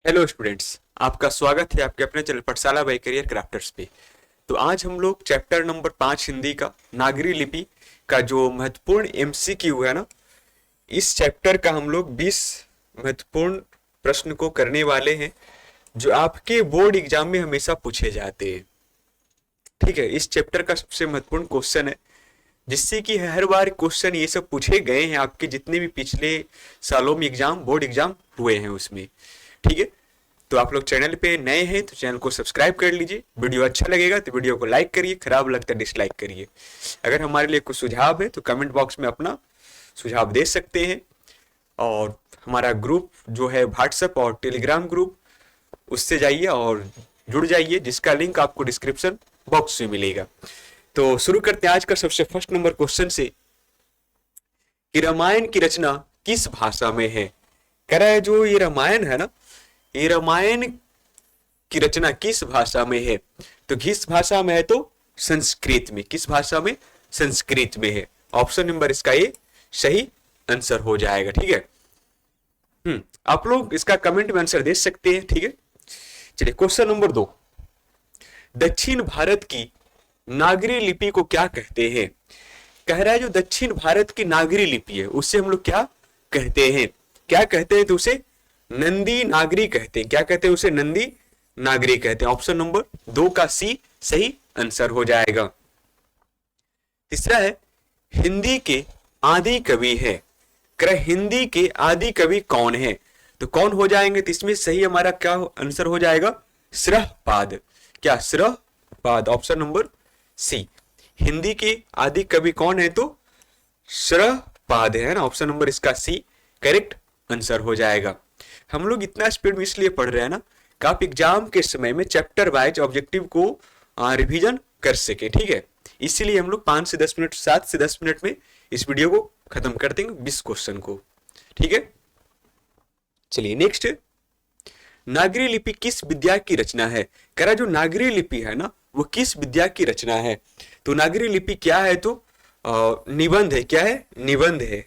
Hello students, आपका स्वागत है आपके अपने चैनल पाठशाला बाय करियर क्राफ्टर्स पे। तो आज हम लोग चैप्टर नंबर 5 हिंदी का नागरी लिपि का जो महत्वपूर्ण एमसीक्यू है ना, इस चैप्टर का हम लोग 20 महत्वपूर्ण प्रश्न को करने वाले हैं जो आपके बोर्ड एग्जाम में हमेशा पूछे जाते हैं। ठीक है, इस चैप्टर का सबसे महत्वपूर्ण क्वेश्चन है जिससे कि हर बार क्वेश्चन ये सब पूछे गए हैं आपके जितने भी पिछले सालों में एग्जाम बोर्ड एग्जाम हुए हैं उसमें। ठीक है, तो आप लोग चैनल पे नए हैं तो चैनल को सब्सक्राइब कर लीजिए। वीडियो अच्छा लगेगा तो वीडियो को लाइक करिए, खराब लगता है डिसलाइक करिए। अगर हमारे लिए कुछ सुझाव है तो कमेंट बॉक्स में अपना सुझाव दे सकते हैं। और हमारा ग्रुप जो है व्हाट्सएप और टेलीग्राम ग्रुप, उससे जाइए और जुड़ जाइए, जिसका लिंक आपको डिस्क्रिप्शन बॉक्स में मिलेगा। तो शुरू करते हैं आज का सबसे फर्स्ट नंबर क्वेश्चन से कि रामायण की रचना किस भाषा में है। कह रहा है जो ये रामायण है ना, ये रामायण की रचना किस भाषा में है। तो किस भाषा में है तो संस्कृत में। किस भाषा में? संस्कृत में है। ऑप्शन नंबर इसका ये सही आंसर हो जाएगा। ठीक है, आप लोग इसका कमेंट में आंसर दे सकते हैं। ठीक है, चलिए क्वेश्चन नंबर 2, दक्षिण भारत की नागरी लिपि को क्या कहते हैं। कह रहा है जो दक्षिण भारत की नागरी लिपि है उससे हम लोग क्या कहते हैं। क्या कहते हैं तो उसे नंदी नागरी कहते हैं। क्या कहते हैं? उसे नंदी नागरी कहते हैं। ऑप्शन नंबर 2 का सी सही आंसर हो जाएगा। तीसरा है हिंदी के आदि कवि है। कह हिंदी के आदि कवि कौन है। तो कौन हो जाएंगे? तो इसमें सही हमारा क्या आंसर हो जाएगा? श्रहपाद। क्या? श्रहपाद। Option number C. हिंदी के आदि कवि कौन है तो श्रहपाद है ना। ऑप्शन नंबर इसका सी करेक्ट आंसर हो जाएगा। हम लोग इतना स्पीड में इसलिए पढ़ रहे हैं ना कि आप एग्जाम के समय में चैप्टर वाइज ऑब्जेक्टिव को रिवीजन कर सके। ठीक है, इसीलिए हम लोग 5 से 10 मिनट 7 से 10 मिनट में इस वीडियो को खत्म कर देंगे 20 क्वेश्चन को। ठीक है, चलिए नेक्स्ट, नागरी लिपि किस विद्या की रचना है। कह रहा जो नागरी लिपि है ना वो किस विद्या की रचना है। तो नागरी लिपि क्या है तो निबंध है। क्या है? निबंध है।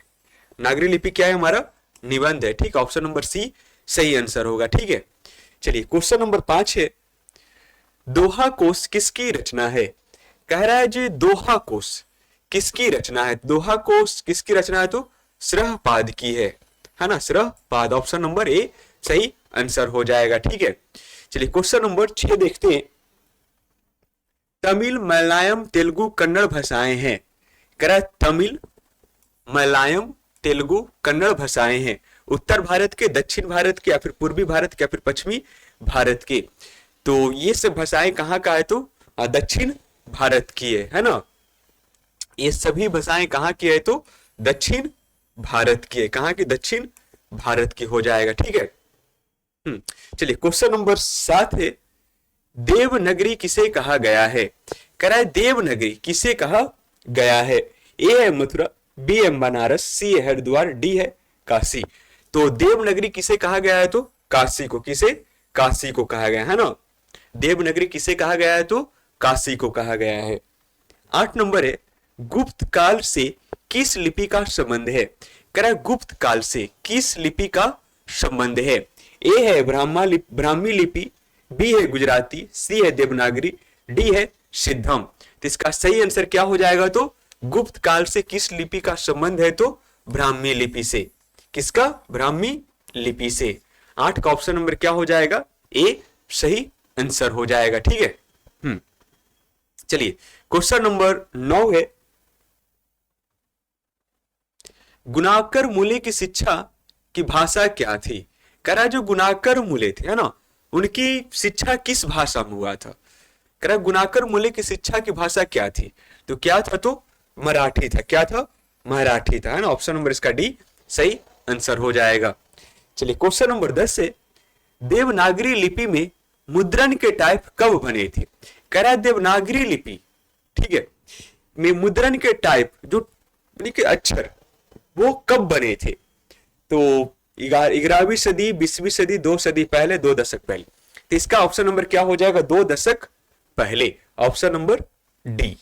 नागरी लिपि क्या है? हमारा निबंध है। ठीक, ऑप्शन नंबर सी सही आंसर होगा। ठीक है, चलिए क्वेश्चन नंबर 5 है, दोहा कोश किसकी रचना है। कह रहा है जी दोहा कोश किसकी रचना है। दोहा कोश किसकी रचना है तो श्रहपाद की है ना। श्रहपाद। ऑप्शन नंबर ए सही आंसर हो जाएगा। ठीक है, चलिए क्वेश्चन नंबर 6 देखते हैं, तमिल मलयालम तेलुगु कन्नड़ भाषाएं हैं। कह रहा है तमिल मलयालम तेलुगु कन्नड़ भाषाएं हैं। उत्तर भारत के, दक्षिण भारत के, या फिर पूर्वी भारत के, या फिर पश्चिमी भारत के। तो ये सब भाषाएं कहाँ का है तो दक्षिण भारत की है ना। ये सभी भाषाएं कहाँ की है तो दक्षिण भारत की है। कहाँ की? दक्षिण भारत की हो जाएगा। ठीक है, चलिए क्वेश्चन नंबर 7 है, देवनगरी किसे कहा गया है। कह रहा है देवनगरी किसे कहा गया है। ए है मथुरा, बी है बनारस, सी है हरिद्वार, डी है काशी। तो देवनगरी किसे कहा गया है तो काशी को। किसे? काशी को कहा गया है ना। देवनगरी किसे कहा गया है तो काशी को कहा गया है। 8 नंबर है, गुप्त काल से किस लिपि का संबंध है। कह रहा है गुप्त काल से किस लिपि का संबंध है। ए है ब्राह्मी लिपि, बी है गुजराती, सी है देवनागरी, डी है सिद्धम। तो इसका सही आंसर क्या हो जाएगा तो गुप्त काल से किस लिपि का संबंध है तो ब्राह्मी लिपि से। किसका? ब्राह्मी लिपि से। 8 का ऑप्शन नंबर क्या हो जाएगा? ए सही आंसर हो जाएगा। ठीक है, चलिए क्वेश्चन नंबर 9 है, गुणाकर मूल्य की शिक्षा की भाषा क्या थी। कह रहा जो गुणाकर मूल्य थे है ना, उनकी शिक्षा किस भाषा में हुआ था। कह रहा गुणाकर मूल्य की शिक्षा की भाषा क्या थी। तो क्या था तो मराठी था। क्या था? मराठी था है ना। ऑप्शन नंबर इसका डी सही आंसर हो जाएगा। चलिए क्वेश्चन नंबर 10 है, देवनागरी लिपि में मुद्रण के टाइप कब बने थे। कह रहा है देवनागरी लिपि, ठीक है, में मुद्रण के टाइप जो अक्षर वो कब बने थे। तो 11वीं सदी, 20वीं सदी, 2 सदी पहले, 2 दशक पहले। तो इसका ऑप्शन नंबर क्या हो जाएगा? 2 दशक पहले। Option number D.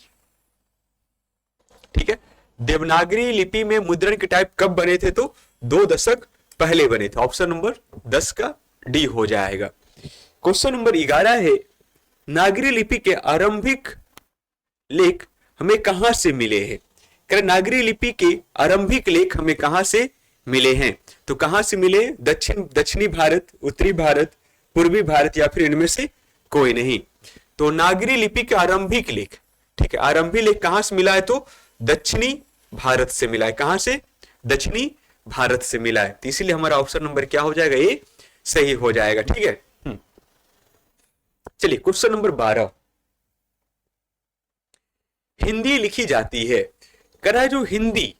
ठीक है, देवनागरी लिपि में मुद्रण के टाइप कब बने थे तो 2 दशक पहले बने थे। ऑप्शन नंबर 10 का डी हो जाएगा। क्वेश्चन नंबर 11 है, नागरी लिपि के आरंभिक लेख हमें कहां से मिले हैं? नागरी लिपि के आरंभिक लेख हमें कहां से मिले हैं? तो कहां से मिले? दक्षिणी भारत, उत्तरी भारत, पूर्वी भारत, या फिर इनमें से कोई नहीं। तो नागरी लिपि के आरंभिक लेख, ठीक है, आरंभिक लेख कहां से मिला है? तो दक्षिणी भारत से मिला है। कहां से? दक्षिणी भारत से मिला है। तो इसीलिए हमारा ऑप्शन नंबर क्या हो जाएगा? ये सही हो जाएगा। ठीक है, चलिए क्वेश्चन नंबर 12, हिंदी लिखी जाती है, करा जो हिंदी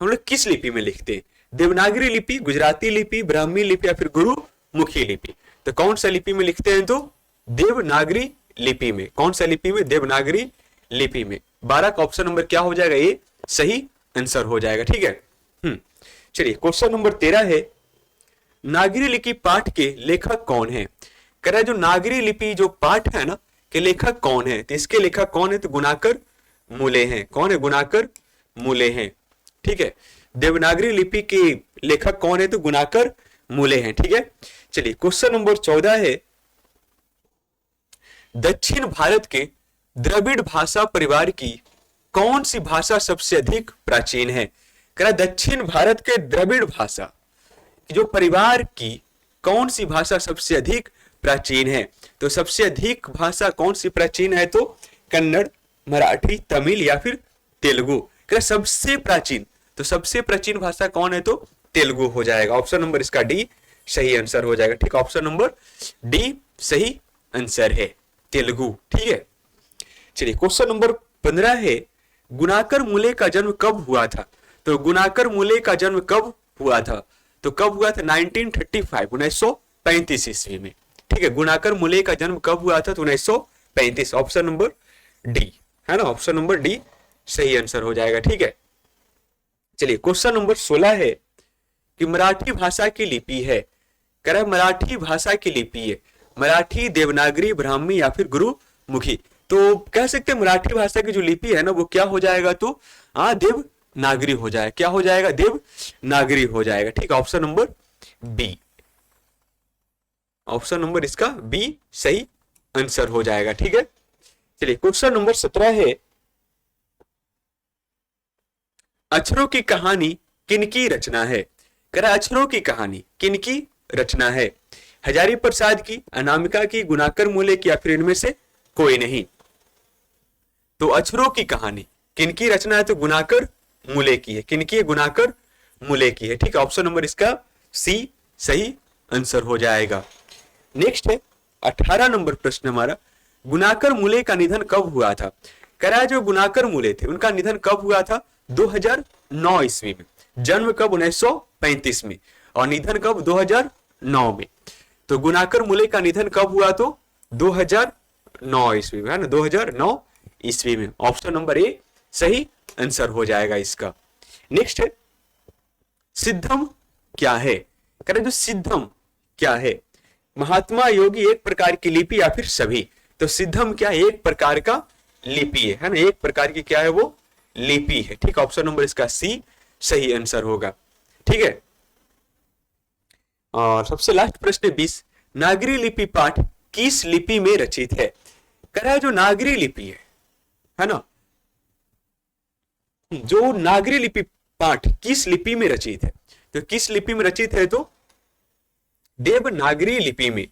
हम लोग किस लिपि में लिखते हैं? देवनागरी लिपि, गुजराती लिपि, ब्राह्मी लिपि, या फिर गुरुमुखी लिपि? तो कौन सा लिपि में लिखते हैं? तो देवनागरी लिपि में। कौन सा लिपि में? देवनागरी लिपि में। 12 का ऑप्शन नंबर क्या हो जाएगा? ये सही आंसर हो जाएगा। ठीक है, चलिए क्वेश्चन नंबर 13 है, नागरी लिपि पाठ के लेखक कौन है? कह रहा है जो नागरी लिपि जो पाठ है ना के लेखक कौन है? तो इसके लेखक कौन है? तो गुणाकर मूले हैं। कौन है? गुणाकर मूले हैं। ठीक है, देवनागरी लिपि के लेखक कौन है? तो गुणाकर मूले हैं। ठीक है, चलिए क्वेश्चन नंबर 14 है, दक्षिण भारत के द्रविड़ भाषा परिवार की कौन सी भाषा सबसे अधिक प्राचीन है? कह रहा दक्षिण भारत के द्रविड़ भाषा जो परिवार की कौन सी भाषा सबसे अधिक प्राचीन है? तो सबसे अधिक भाषा कौन सी प्राचीन है? तो कन्नड़, मराठी, तमिल, या फिर तेलुगु? सबसे प्राचीन, तो सबसे प्राचीन भाषा कौन है? तो तेलुगु हो जाएगा। ऑप्शन नंबर इसका डी सही आंसर हो जाएगा। ठीक, ऑप्शन नंबर डी सही आंसर है, तेलुगु। ठीक है, चलिए क्वेश्चन नंबर 15 है, गुणाकर मूले का जन्म कब हुआ था? तो गुणाकर मूले का जन्म कब हुआ था? तो कब हुआ था? 1935, 1935 ईस्वी में। ठीक है, गुणाकर मूले का जन्म कब हुआ था? तो 1935। ऑप्शन नंबर डी है ना, ऑप्शन नंबर डी सही आंसर हो जाएगा। ठीक है, चलिए क्वेश्चन नंबर 16 है कि मराठी भाषा की लिपि है, कह रहा है मराठी भाषा की लिपि है, मराठी, देवनागरी, ब्राह्मी, या फिर गुरुमुखी? तो कह सकते हैं मराठी भाषा की जो लिपि है ना वो क्या हो जाएगा? तो देवनागरी हो जाएगा। क्या हो जाएगा? देवनागरी हो जाएगा। ठीक है, option number B, option number इसका बी सही आंसर हो जाएगा। ठीक है, चलिए क्वेश्चन नंबर 17 है, अक्षरों की कहानी किनकी रचना है? कह रहा अक्षरों की कहानी किनकी रचना है? हजारी प्रसाद की, अनामिका की, गुणाकर मूले की, या फिर इनमें से कोई नहीं? तो अक्षरों की कहानी किनकी रचना है? तो गुणाकर मूले की है। किनकी है? गुणाकर मूले की है। ठीक है, ऑप्शन नंबर इसका सी सही आंसर हो जाएगा। नेक्स्ट है 18 नंबर प्रश्न हमारा, गुणाकर मूले का निधन कब हुआ था? कह रहा है जो गुणाकर मूले थे उनका निधन कब हुआ था? 2009 ईस्वी में। जन्म कब? 1935 में, और निधन कब? 2009 में। तो गुणाकर मूले का निधन कब हुआ? तो 2009 ईस्वी में, है ना, 2009 ईस्वी में। ऑप्शन नंबर ए सही आंसर हो जाएगा इसका। नेक्स्ट है सिद्धम क्या है? कह रहे जो सिद्धम क्या है? महात्मा योगी एक प्रकार की लिपि, या फिर सभी? तो सिद्धम क्या? एक प्रकार का लिपि है ना, एक प्रकार की क्या है? वो लिपि है। ठीक, ऑप्शन नंबर इसका सी सही आंसर होगा। ठीक है, और सबसे लास्ट प्रश्न 20, नागरी लिपि पाठ किस लिपि में रचित है? कह रहा है जो नागरी लिपि है ना, जो नागरी लिपि पाठ किस लिपि में रचित है? तो किस लिपि में रचित है? तो देवनागरी लिपि में।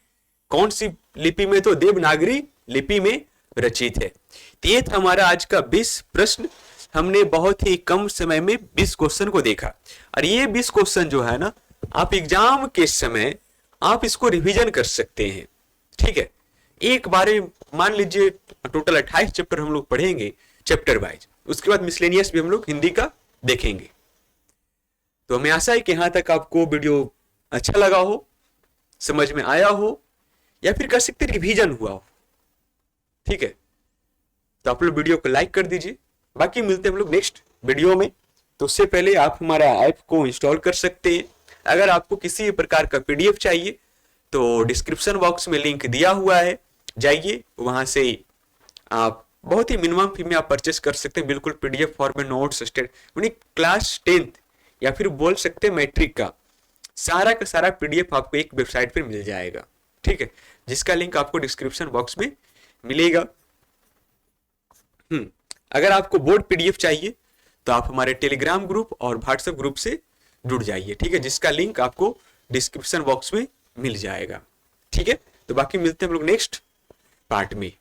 कौन सी लिपि में? तो देवनागरी लिपि में रचित है। तो ये था हमारा आज का 20 प्रश्न। हमने बहुत ही कम समय में 20 क्वेश्चन को देखा, और ये 20 क्वेश्चन जो है ना आप एग्जाम के समय आप इसको रिवीजन कर सकते हैं। ठीक है, एक बारे मान लीजिए टोटल 28 चैप्टर हम लोग पढ़ेंगे चैप्टर वाइज, उसके बाद मिसलेनियस भी हम लोग हिंदी का देखेंगे। तो हमें आशा है कि यहां तक आपको वीडियो अच्छा लगा हो, समझ में आया हो, या फिर कह सकते रिवीजन हुआ हो। ठीक है, तो आप लोग वीडियो को लाइक कर दीजिए। बाकी मिलते हैं हम लोग नेक्स्ट वीडियो में। तो उससे पहले आप हमारा ऐप को इंस्टॉल कर सकते हैं। अगर आपको किसी प्रकार का पीडीएफ चाहिए तो डिस्क्रिप्शन बॉक्स में लिंक दिया हुआ है, जाइए वहां से आप बहुत ही मिनिमम फी में आप परचेस कर सकते हैं। बिल्कुल पीडीएफ फॉर्म में, नोट्स, क्लास 10th या फिर बोल सकते हैं मैट्रिक का सारा का सारा पीडीएफ आपको एक वेबसाइट पर मिल जाएगा, ठीक है, जिसका लिंक आपको डिस्क्रिप्शन बॉक्स में मिलेगा। अगर आपको बोर्ड पीडीएफ चाहिए तो आप हमारे टेलीग्राम ग्रुप और व्हाट्सएप ग्रुप से जुड़ जाइए, ठीक है, जिसका लिंक आपको डिस्क्रिप्शन बॉक्स में मिल जाएगा, ठीक है। तो बाकी मिलते हैं हम लोग नेक्स्ट पार्ट में।